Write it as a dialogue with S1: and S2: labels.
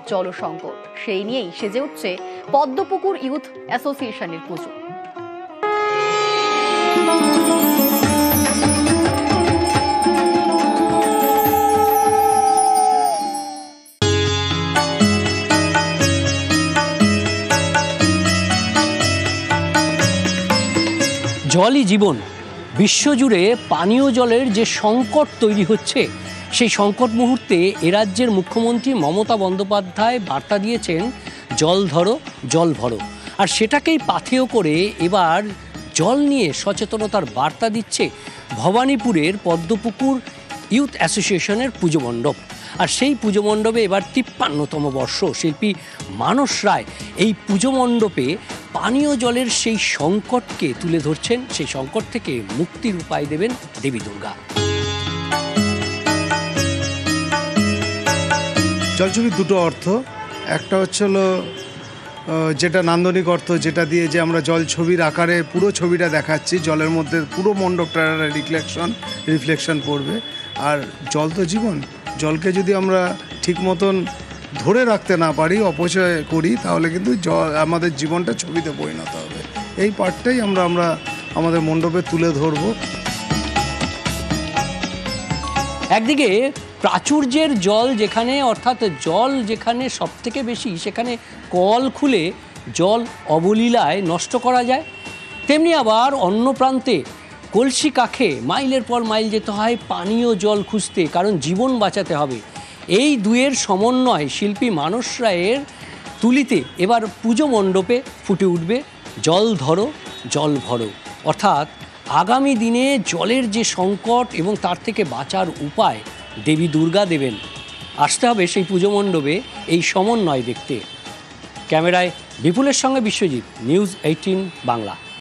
S1: জল সংকট, সেই নিয়েই সেজে উঠছে পদ্মপুকুর ইউথ অ্যাসোসিয়েশনের পুজো।
S2: জলই জীবন। বিশ্বজুড়ে পানীয় জলের যে সংকট তৈরি হচ্ছে, সেই সংকট মুহূর্তে এ রাজ্যের মুখ্যমন্ত্রী মমতা বন্দ্যোপাধ্যায় বার্তা দিয়েছেন জল ধরো জল ভরো। আর সেটাকেই পাথেয় করে এবার জল নিয়ে সচেতনতার বার্তা দিচ্ছে ভবানীপুরের পদ্মপুকুর ইউথ অ্যাসোসিয়েশনের পুজো মণ্ডপ। আর সেই পুজো মণ্ডপে এবার 53তম বর্ষ। শিল্পী মানস রায় এই পুজো মণ্ডপে পানীয় জলের সেই সংকটকে তুলে ধরছেন, সেই সংকট থেকে মুক্তির উপায় দেবেন দেবী দুর্গা।
S3: জলছবির দুটো অর্থ, একটা হচ্ছে হলো যেটা নান্দনিক অর্থ, যেটা দিয়ে যে আমরা জল ছবির আকারে পুরো ছবিটা দেখাচ্ছি, জলের মধ্যে পুরো মণ্ডপটার রিফ্লেকশন পড়বে। আর জল তো জীবন, জলকে যদি আমরা ঠিক মতন ধরে রাখতে না পারি, অপচয় করি, তাহলে কিন্তু আমাদের জীবনটা ছবিতে পরিণত হবে। এই পার্টটাই আমরা আমাদের মণ্ডপে তুলে ধরব।
S2: একদিকে প্রাচুর্যের জল যেখানে, অর্থাৎ জল যেখানে সব থেকে বেশি, সেখানে কল খুলে জল অবলীলায় নষ্ট করা যায়, তেমনি আবার অন্য প্রান্তে কলসি কাখে মাইলের পর মাইল যেতে হয় পানীয় জল খুঁজতে, কারণ জীবন বাঁচাতে হবে। এই দুয়ের সমন্বয় শিল্পী মানস রায়ের তুলিতে এবার পুজো মণ্ডপে ফুটে উঠবে জল ধরো জল ভরো। অর্থাৎ আগামী দিনে জলের যে সংকট এবং তার থেকে বাঁচার উপায় দেবী দুর্গা দেবেন। আসতে হবে সেই পুজো মণ্ডপে এই সমন্বয় দেখতে। ক্যামেরায় বিপুলের সঙ্গে বিশ্বজিৎ, নিউজ 18 বাংলা।